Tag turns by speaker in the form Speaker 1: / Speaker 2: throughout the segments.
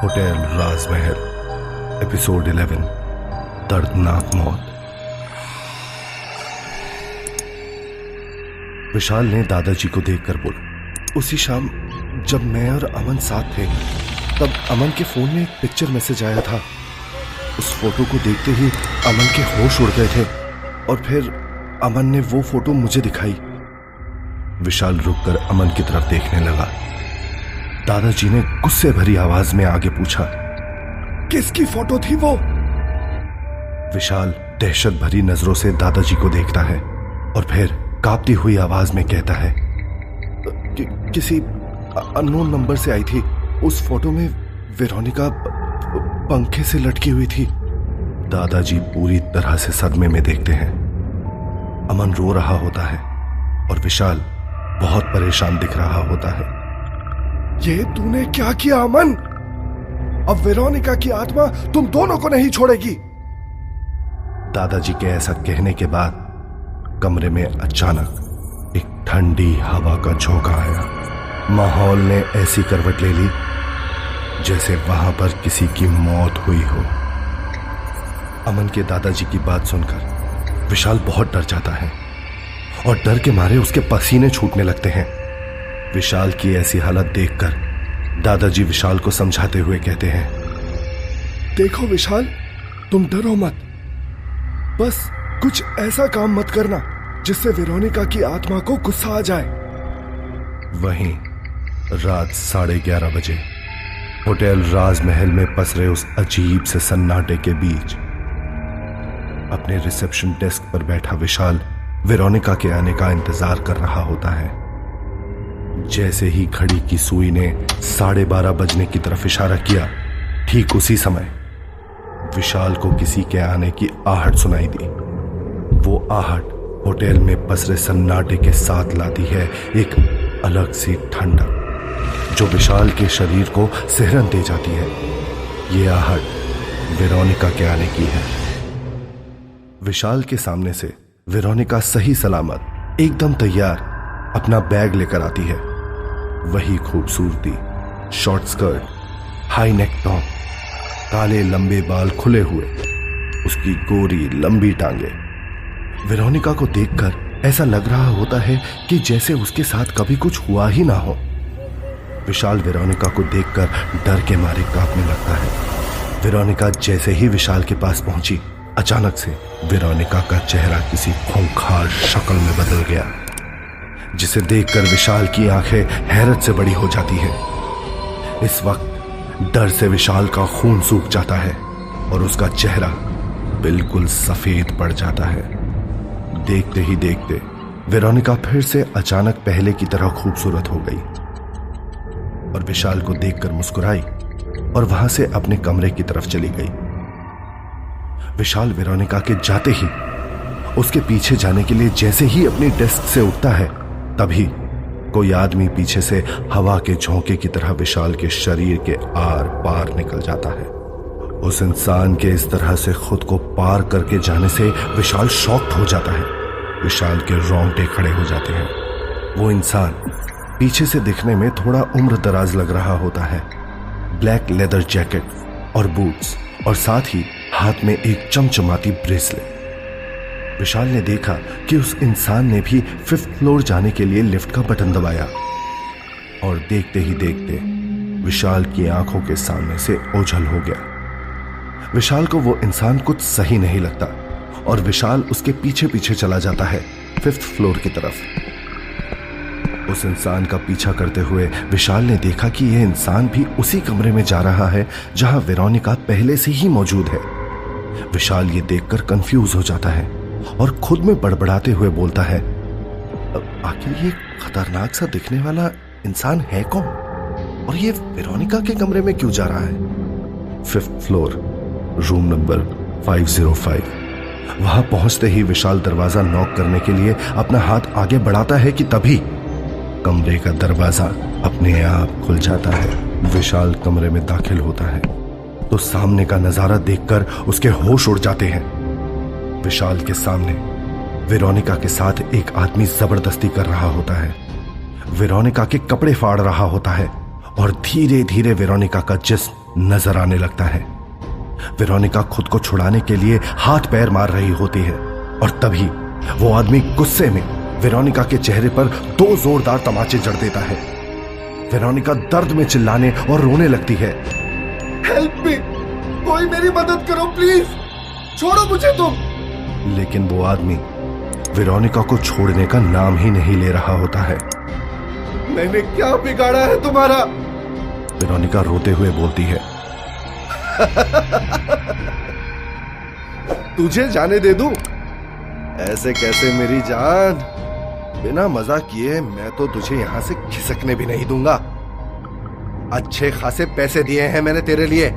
Speaker 1: Hotel राजमहल, episode 11, दर्दनाक मौत। विशाल ने दादाजी को देखकर बोला, उसी शाम जब मैं और अमन साथ थे तब अमन के फोन में एक पिक्चर मैसेज आया था। उस फोटो को देखते ही अमन के होश उड़ गए थे और फिर अमन ने वो फोटो मुझे दिखाई। विशाल रुककर अमन की तरफ देखने लगा। दादाजी ने गुस्से भरी आवाज में आगे पूछा, किसकी फोटो थी वो? विशाल दहशत भरी नजरों से दादाजी को देखता है और फिर कांपती हुई आवाज में कहता है, किसी अननोन नंबर से आई थी। उस फोटो में वेरोनिका पंखे से लटकी हुई थी। दादाजी पूरी तरह से सदमे में देखते हैं। अमन रो रहा होता है और विशाल बहुत परेशान दिख रहा होता है। ये तूने क्या किया अमन? अब वेरोनिका की आत्मा तुम दोनों को नहीं छोड़ेगी। दादाजी के ऐसा कहने के बाद कमरे में अचानक एक ठंडी हवा का झोंका आया। माहौल ने ऐसी करवट ले ली जैसे वहां पर किसी की मौत हुई हो। अमन के दादाजी की बात सुनकर विशाल बहुत डर जाता है और डर के मारे उसके पसीने छूटने लगते हैं। विशाल की ऐसी हालत देखकर दादाजी विशाल को समझाते हुए कहते हैं, देखो विशाल, तुम डरो मत, बस कुछ ऐसा काम मत करना जिससे वेरोनिका की आत्मा को गुस्सा आ जाए। वहीं रात 11:30 बजे होटल राजमहल में पसरे उस अजीब से सन्नाटे के बीच अपने रिसेप्शन डेस्क पर बैठा विशाल वेरोनिका के आने का इंतजार कर रहा होता है। जैसे ही घड़ी की सुई ने 12:30 बजने की तरफ इशारा किया, ठीक उसी समय विशाल को किसी के आने की आहट सुनाई दी। वो आहट होटल में पसरे सन्नाटे के साथ लाती है एक अलग सी ठंडक जो विशाल के शरीर को सिहरन दे जाती है। ये आहट वेरोनिका के आने की है। विशाल के सामने से वेरोनिका सही सलामत एकदम तैयार अपना बैग लेकर आती है। वही खूबसूरती, short skirt, high neck top, काले लंबे बाल खुले हुए, उसकी गोरी लंबी टांगे। वेरोनिका को देखकर ऐसा लग रहा होता है कि जैसे उसके साथ कभी कुछ हुआ ही ना हो। विशाल वेरोनिका को देखकर डर के मारे कांपने लगता है। वेरोनिका जैसे ही विशाल के पास पहुंची, अचानक से वेरोनिका का चेहरा किसी खूंखार शक्ल में बदल गया, जिसे देखकर विशाल की आंखें हैरत से बड़ी हो जाती हैं। इस वक्त डर से विशाल का खून सूख जाता है और उसका चेहरा बिल्कुल सफेद पड़ जाता है। देखते ही देखते वेरोनिका फिर से अचानक पहले की तरह खूबसूरत हो गई और विशाल को देखकर मुस्कुराई और वहां से अपने कमरे की तरफ चली गई। विशाल वेरोनिका के जाते ही उसके पीछे जाने के लिए जैसे ही अपनी डेस्क से उठता है, तभी कोई आदमी पीछे से हवा के झोंके की तरह विशाल के शरीर के आर पार निकल जाता है। उस इंसान के इस तरह से खुद को पार करके जाने से विशाल शॉक्ड हो जाता है। विशाल के रोंगटे खड़े हो जाते हैं। वो इंसान पीछे से दिखने में थोड़ा उम्र दराज लग रहा होता है। ब्लैक लेदर जैकेट और बूट्स और साथ ही हाथ में एक चमचमाती ब्रेसलेट। विशाल ने देखा कि उस इंसान ने भी 5th फ्लोर जाने के लिए लिफ्ट का बटन दबाया और देखते ही देखते विशाल की आंखों के सामने से ओझल हो गया। विशाल को वो इंसान कुछ सही नहीं लगता और विशाल उसके पीछे पीछे चला जाता है 5th फ्लोर की तरफ। उस इंसान का पीछा करते हुए विशाल ने देखा कि यह इंसान भी उसी कमरे में जा रहा है जहां वेरोनिका पहले से ही मौजूद है। विशाल ये देखकर कंफ्यूज हो जाता है और खुद में बड़बड़ाते हुए बोलता है, आखिर ये खतरनाक सा दिखने वाला इंसान है कौन और ये वेरोनिका के कमरे में क्यों जा रहा है? 5th floor, room number 505। वहां पहुंचते ही विशाल दरवाजा नॉक करने के लिए अपना हाथ आगे बढ़ाता है कि तभी कमरे का दरवाजा अपने आप खुल जाता है। विशाल कमरे में दाखिल होता है तो सामने का नजारा देखकर उसके होश उड़ जाते हैं। विशाल के सामने वेरोनिका के साथ एक आदमी जबरदस्ती कर रहा होता है। वेरोनिका के कपड़े फाड़ रहा होता है और धीरे धीरे वेरोनिका का जिस्म नजर आने लगता है। वेरोनिका खुद को छुड़ाने के लिए हाथ पैर मार रही होती है और तभी वो आदमी गुस्से में वेरोनिका के चेहरे पर 2 जोरदार तमाचे जड़ देता है। वेरोनिका दर्द में चिल्लाने और रोने लगती है। हेल्प मी, कोई मेरी मदद करो प्लीज, छोड़ो मुझे तुम। लेकिन वो आदमी वेरोनिका को छोड़ने का नाम ही नहीं ले रहा होता है। मैंने क्या बिगाड़ा है तुम्हारा? वेरोनिका रोते हुए बोलती है। तुझे जाने दे दूं? ऐसे कैसे मेरी जान? बिना मजा किए मैं तो तुझे यहां से खिसकने भी नहीं दूंगा। अच्छे खासे पैसे दिए हैं मैंने तेरे लिए।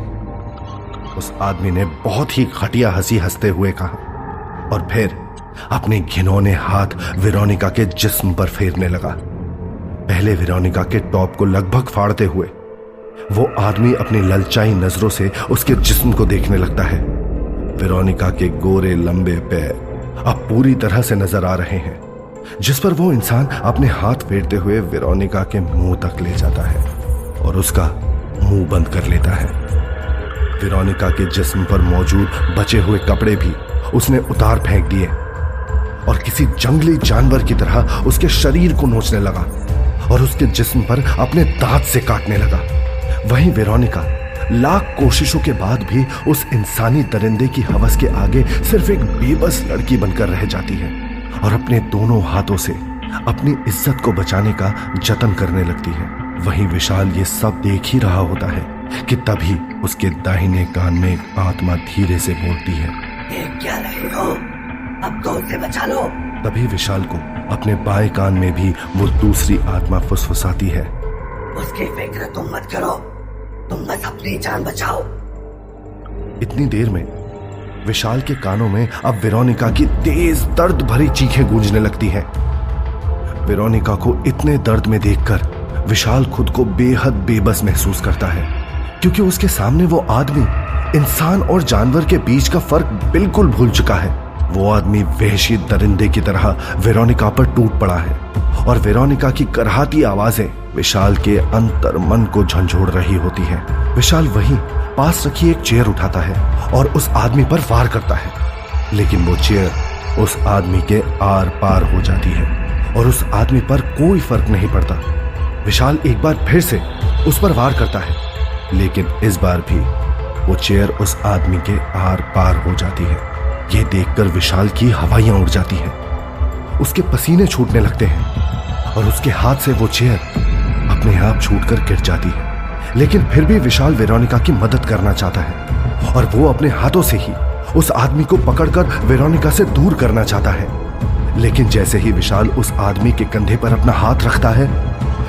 Speaker 1: उस आदमी ने बहुत ही घटिया हंसी हंसते हुए कहा और फिर अपने घिनौने हाथ वेरोनिका के जिस्म पर फेरने लगा। पहले वेरोनिका के टॉप को लगभग फाड़ते हुए वो आदमी अपनी ललचाई नजरों से उसके जिस्म को देखने लगता है। वेरोनिका के गोरे लंबे पैर अब पूरी तरह से नजर आ रहे हैं, जिस पर वो इंसान अपने हाथ फेरते हुए वेरोनिका के मुंह तक ले जाता है और उसका मुंह बंद कर लेता है। वेरोनिका के जिस्म पर मौजूद बचे हुए कपड़े भी उसने उतार फेंक दिए और किसी जंगली जानवर की तरह उसके शरीर को नोचने लगा और उसके जिस्म पर अपने दांत से काटने लगा। वहीं वेरोनिका लाख कोशिशों के बाद भी उस इंसानी दरिंदे की हवस के आगे सिर्फ एक बेबस लड़की बनकर रह जाती है और अपने दोनों हाथों से अपनी इज्जत को बचाने का जतन करने लगती है। वहीं विशाल ये सब देख ही रहा होता है कि तभी उसके दाहिने कान में एक आत्मा धीरे से बोलती है,
Speaker 2: देख क्या रहे हो? अब तो उसे बचा लो।
Speaker 1: तभी विशाल को अपने बाएं कान में भी वो दूसरी आत्मा फुसफुसाती है,
Speaker 2: उसकी फिक्र तुम मत करो, तुम बस अपनी जान बचाओ।
Speaker 1: इतनी देर में विशाल के कानों में अब वेरोनिका की तेज दर्द भरी चीखें गूंजने लगती हैं। वेरोनिका को इतने दर्द में देखकर विशाल खुद को बेहद बेबस महसूस करता है, क्योंकि उसके सामने वो आदमी इंसान और जानवर के बीच का फर्क बिल्कुल भूल चुका है। वो आदमी वहशी दरिंदे की तरह वेरोनिका पर टूट पड़ा है और वेरोनिका की करहाती आवाजें विशाल के अंतर मन को झंझोड़ रही होती है। विशाल वहीं पास रखी एक चेयर उठाता है और उस आदमी पर वार करता है, लेकिन वो चेयर उस आदमी के आर पार हो जाती है और उस आदमी पर कोई फर्क नहीं पड़ता। विशाल एक बार फिर से उस पर वार करता है, लेकिन इस बार भी वो चेयर उस आदमी के आर पार हो जाती है। ये देखकर विशाल की हवाइयां उड़ जाती हैं, उसके पसीने छूटने लगते हैं और उसके हाथ से वो चेयर अपने आप छूटकर गिर जाती है। लेकिन फिर भी विशाल वेरोनिका की मदद करना चाहता है और वो अपने हाथों से ही उस आदमी को पकड़कर वेरोनिका से दूर करना चाहता है। लेकिन जैसे ही विशाल उस आदमी के कंधे पर अपना हाथ रखता है,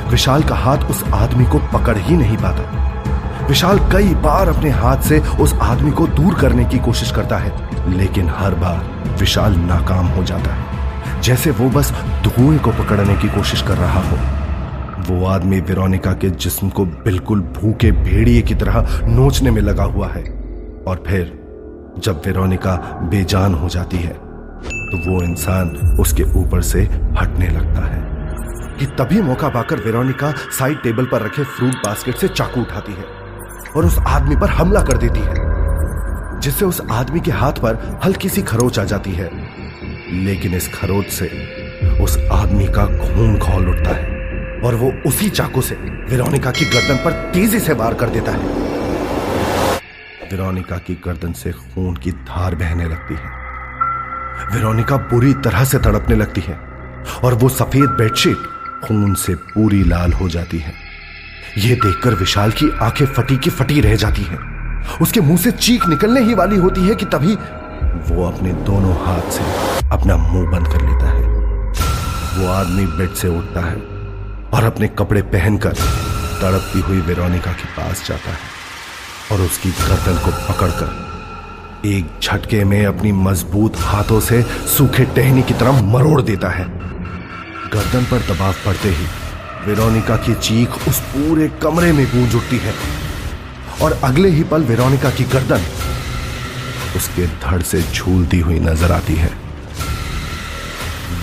Speaker 1: विशाल का हाथ उस आदमी को पकड़ ही नहीं पाता। विशाल कई बार अपने हाथ से उस आदमी को दूर करने की कोशिश करता है, लेकिन हर बार विशाल नाकाम हो जाता है, जैसे वो बस धुएं को पकड़ने की कोशिश कर रहा हो। वो आदमी वेरोनिका के जिस्म को बिल्कुल भूखे भेड़िए की तरह नोचने में लगा हुआ है और फिर जब वेरोनिका बेजान हो जाती है तो वो इंसान उसके ऊपर से हटने लगता है कि तभी मौका पाकर वेरोनिका साइड टेबल पर रखे फ्रूट बास्केट से चाकू उठाती है और उस आदमी पर हमला कर देती है, जिससे उस आदमी के हाथ पर हल्की सी खरोच आ जाती है। लेकिन इस खरोच से उस आदमी का खून खौल उठता है और वो उसी चाकू से वेरोनिका की गर्दन पर तेजी से वार कर देता है। वेरोनिका की गर्दन से खून की धार बहने लगती है। वेरोनिका बुरी तरह से तड़पने लगती है और वो सफेद बेडशीट खून से पूरी लाल हो जाती है। यह देखकर विशाल की आंखें फटी की फटी रह जाती हैं। उसके मुंह से चीख निकलने ही वाली होती है कि तभी वो अपने दोनों हाथ से अपना मुंह बंद कर लेता है। वो आदमी बेड से उठता है और अपने कपड़े पहनकर तड़पती हुई वेरोनिका के पास जाता है और उसकी गर्दन को पकड़कर एक झटके में अपनी मजबूत हाथों से सूखे टहनी की तरह मरोड़ देता है। गर्दन पर दबाव पड़ते ही वेरोनिका की चीख उस पूरे कमरे में गूंज उठती है और अगले ही पल वेरोनिका की गर्दन उसके धड़ से झूलती हुई नजर आती है।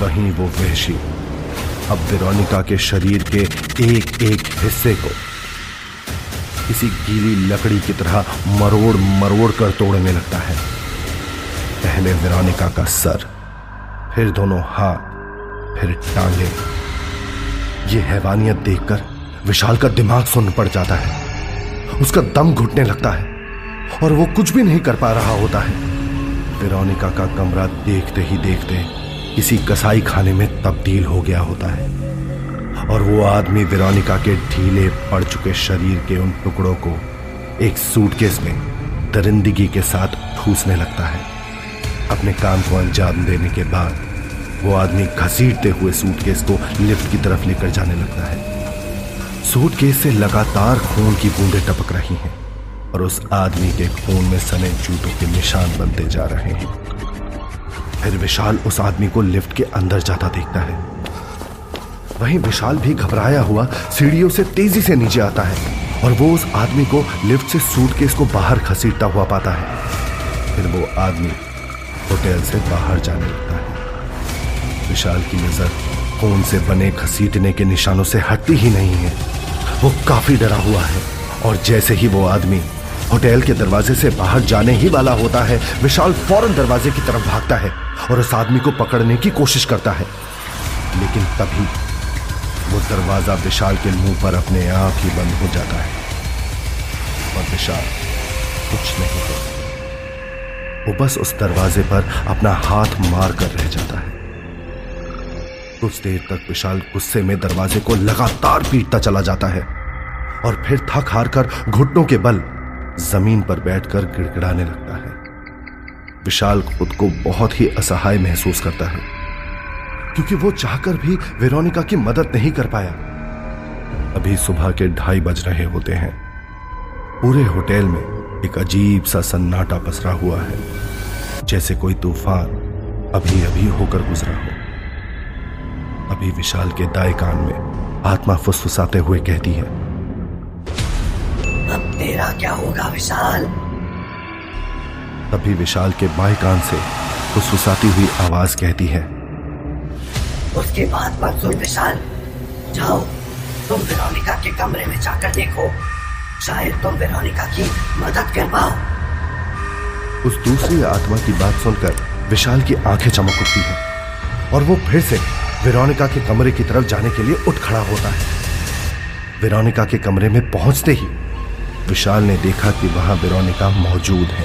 Speaker 1: वहीं वो वहशी अब वेरोनिका के शरीर के एक एक हिस्से को किसी गीली लकड़ी की तरह मरोड़ मरोड़ कर तोड़ने लगता है। पहले वेरोनिका का सर, फिर दोनों हाथ, फिर टांगे। ये हैवानियत देखकर विशाल का दिमाग सुन्न पड़ जाता है। उसका दम घुटने लगता है और वो कुछ भी नहीं कर पा रहा होता है। वेरोनिका का कमरा देखते ही देखते किसी कसाई खाने में तब्दील हो गया होता है और वो आदमी वेरोनिका के ढीले पड़ चुके शरीर के उन टुकड़ों को एक सूटकेस में दरिंदगी के साथ ठूसने लगता है। अपने काम को अंजाम देने के बाद वो आदमी घसीटते हुए सूटकेस को लिफ्ट की तरफ लेकर जाने लगता है। सूटकेस से लगातार खून की बूंदें टपक रही हैं और उस आदमी के खून में सने जूतों के निशान बनते जा रहे हैं। फिर विशाल उस आदमी को लिफ्ट के अंदर जाता देखता है। वहीं विशाल भी घबराया हुआ सीढ़ियों से तेजी से नीचे आता है और वो उस आदमी को लिफ्ट से सूटकेस को बाहर घसीटता हुआ पाता है। फिर वो आदमी होटल से बाहर जाने लगता है। विशाल की नजर खून से बने घसीटने के निशानों से हटती ही नहीं है। वो काफी डरा हुआ है और जैसे ही वो आदमी होटल के दरवाजे से बाहर जाने ही वाला होता है, विशाल फौरन दरवाजे की तरफ भागता है और उस आदमी को पकड़ने की कोशिश करता है। लेकिन तभी वो दरवाजा विशाल के मुंह पर अपने आप ही बंद हो जाता है और विशाल कुछ नहीं करता। वो बस उस दरवाजे पर अपना हाथ मार कर रह जाता है। कुछ देर तक विशाल गुस्से में दरवाजे को लगातार पीटता चला जाता है और फिर थक हार कर घुटनों के बल जमीन पर बैठकर गिड़गिड़ाने लगता है। विशाल खुद को बहुत ही असहाय महसूस करता है क्योंकि वो चाहकर भी वेरोनिका की मदद नहीं कर पाया। अभी सुबह के 2:30 बज रहे होते हैं। पूरे होटल में एक अजीब सा सन्नाटा पसरा हुआ है, जैसे कोई तूफान अभी अभी होकर गुजरा हो। अभी विशाल के दाएं कान में आत्मा फुसफुसाते हुए कहती है,
Speaker 2: अब तेरा क्या होगा विशाल?
Speaker 1: तभी विशाल के बाएं कान से फुसफुसाती हुई आवाज कहती है,
Speaker 2: उसकी बात मत सुन विशाल। जाओ तुम वेरोनिका के कमरे में जाकर देखो, शायद तुम वेरोनिका की मदद कर पाओ।
Speaker 1: उस दूसरी आत्मा की बात सुनकर विशाल की आंखें चमक उठती हैं और वो फिर से वेरोनिका के कमरे की तरफ जाने के लिए उठ खड़ा होता है। वेरोनिका के कमरे में पहुंचते ही विशाल ने देखा कि वहां वेरोनिका मौजूद है,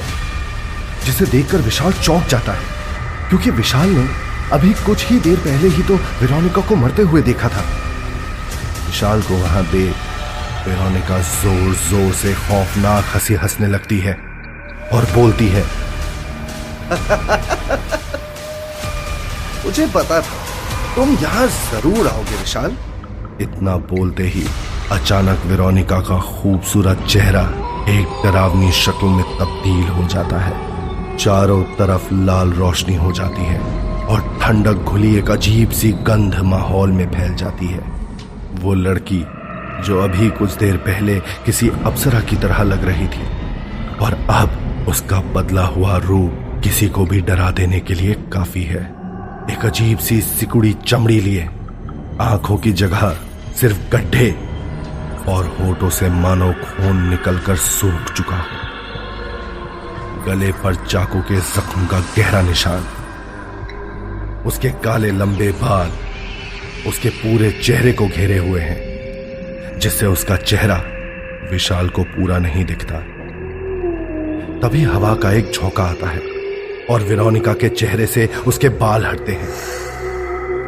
Speaker 1: जिसे देखकर विशाल चौंक जाता है क्योंकि विशाल ने अभी कुछ ही देर पहले ही तो वेरोनिका को मरते हुए देखा था। विशाल को वहां देख वेरोनिका जोर जोर से खौफनाक हंसी हंसने लगती है और बोलती है, मुझे पता था तुम यहां जरूर आओगे विशाल। इतना बोलते ही अचानक वेरोनिका का खूबसूरत चेहरा एक डरावनी शक्ल में तब्दील हो जाता है। चारों तरफ लाल रोशनी हो जाती है और ठंडक घुली एक अजीब सी गंध माहौल में फैल जाती है। वो लड़की जो अभी कुछ देर पहले किसी अप्सरा की तरह लग रही थी और अब उसका बदला हुआ रूप किसी को भी डरा देने के लिए काफी है। एक अजीब सी सिकुड़ी चमड़ी लिए, आंखों की जगह सिर्फ गड्ढे और होठों से मानो खून निकलकर सूख चुका हो। गले पर चाकू के जख्म का गहरा निशान, उसके काले लंबे बाल उसके पूरे चेहरे को घेरे हुए हैं, जिससे उसका चेहरा विशाल को पूरा नहीं दिखता। तभी हवा का एक झोंका आता है और वेरोनिका के चेहरे से उसके बाल हटते हैं।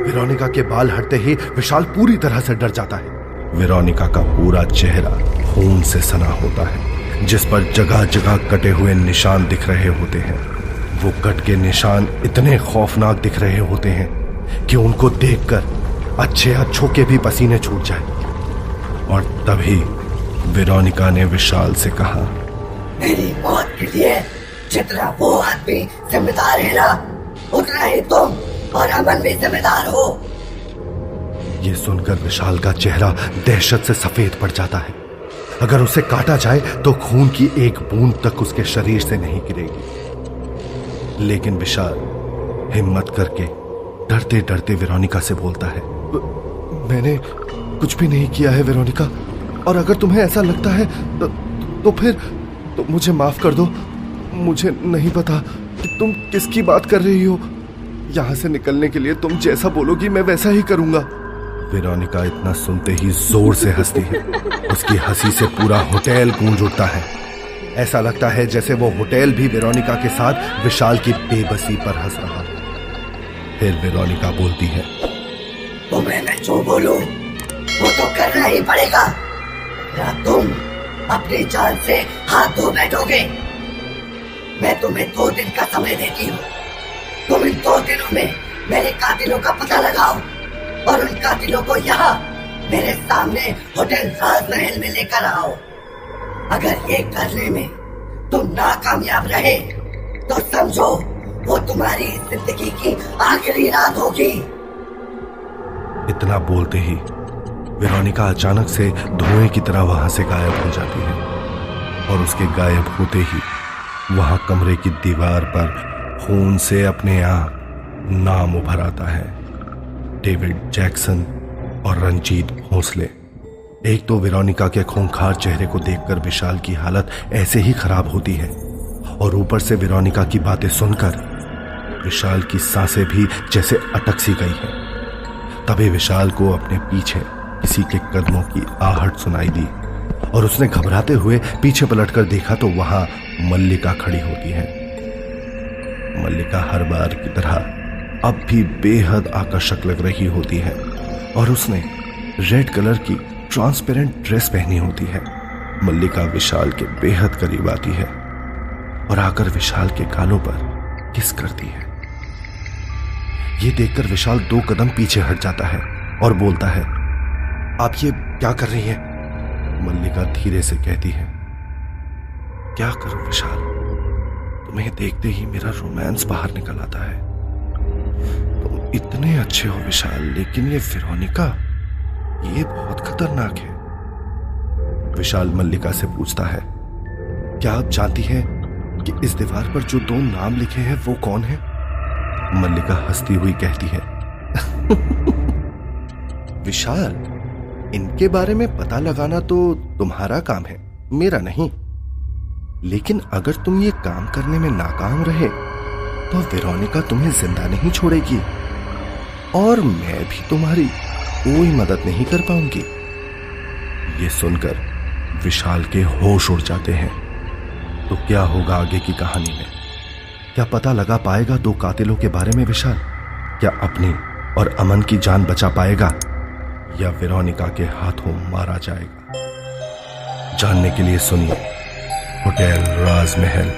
Speaker 1: वेरोनिका के बाल हटते ही विशाल पूरी तरह से डर जाता है। वेरोनिका का पूरा चेहरा खून से सना होता है, जिस पर जगह जगह कटे हुए निशान दिख रहे होते हैं। वो कट के निशान इतने खौफनाक दिख रहे होते हैं कि उनको देखकर अच्छे अच्छों के भी पसीने छूट जाए। और तभी वेरोनिका ने विशाल से कहा,
Speaker 2: मेरी मौत के लिए जितना वो आदमी जिम्मेदार है ना, उतना ही तुम और अमन भी जिम्मेदार हो।
Speaker 1: यह सुनकर विशाल का चेहरा दहशत से सफेद पड़ जाता है। अगर उसे काटा जाए तो खून की एक बूंद तक उसके शरीर से नहीं गिरेगी। लेकिन विशाल हिम्मत करके डरते डरते वेरोनिका से बोलता है, मैंने कुछ भी नहीं किया है वेरोनिका, और अगर तुम्हें ऐसा लगता है तो फिर तो मुझे माफ कर दो। मुझे नहीं पता कि तुम किसकी बात कर रही हो। यहाँ से निकलने के लिए तुम जैसा बोलोगी मैं वैसा ही करूंगा। वेरोनिका इतना सुनते ही जोर से हंसती है। उसकी हंसी से पूरा होटल गूंज उठता है। ऐसा लगता है जैसे वो होटल भी वेरोनिका के साथ विशाल की बेबसी पर हंस रहा है। फिर वेरोनिका बोलती है,
Speaker 2: तुम्हें मैं जो बोलूं वो तो करना ही पड़ेगा, या तुम अपनी जान से हाथ धो बैठोगे। मैं तुम्हें 2 दिन का समय देती हूँ। तुम इन 2 दिनों में मेरे कातिलों का पता लगाओ और उन कातिलों को यहाँ मेरे सामने होटल राजमहल में लेकर आओ। अगर ये करने में तुम नाकामयाब रहे तो समझो वो तुम्हारी जिंदगी की आखिरी रात होगी।
Speaker 1: इतना बोलते ही वेरोनिका अचानक से धुएं की तरह वहां से गायब हो जाती है और उसके गायब होते ही वहां कमरे की दीवार पर खून से अपने आप नाम उभर आता है, डेविड जैक्सन और रंजीत भोसले। एक तो वेरोनिका के खूंखार चेहरे को देखकर विशाल की हालत ऐसे ही खराब होती है और ऊपर से वेरोनिका की बातें सुनकर विशाल की सांसें भी जैसे अटक सी गई है। तभी विशाल को अपने पीछे किसी के कदमों की आहट सुनाई दी और उसने घबराते हुए पीछे पलटकर देखा तो वहां मल्लिका खड़ी होती है। मल्लिका हर बार की तरह अब भी बेहद आकर्षक लग रही होती है और उसने रेड कलर की ट्रांसपेरेंट ड्रेस पहनी होती है। मल्लिका विशाल के बेहद करीब आती है और आकर विशाल के गालों पर किस करती है। ये देखकर विशाल 2 कदम पीछे हट जाता है और बोलता है, आप ये क्या कर रही हैं? मल्लिका धीरे से कहती है, क्या करूं विशाल, तुम्हें देखते ही मेरा रोमांस बाहर निकल आता है। तुम इतने अच्छे हो विशाल, लेकिन ये वेरोनिका, ये बहुत खतरनाक है। विशाल मल्लिका से पूछता है, क्या आप जानती हैं कि इस दीवार पर जो 2 नाम लिखे हैं वो कौन है? मल्लिका हंसती हुई कहती है, विशाल, इनके बारे में पता लगाना तो तुम्हारा काम है, मेरा नहीं। लेकिन अगर तुम ये काम करने में नाकाम रहे तो वेरोनिका तुम्हें जिंदा नहीं छोड़ेगी और मैं भी तुम्हारी कोई मदद नहीं कर पाऊंगी। ये सुनकर विशाल के होश उड़ जाते हैं। तो क्या होगा आगे की कहानी में? क्या पता लगा पाएगा 2 कातिलों के बारे में विशाल? क्या अपनी और अमन की जान बचा पाएगा या वेरोनिका के हाथों मारा जाएगा? जानने के लिए सुनिए होटल राजमहल।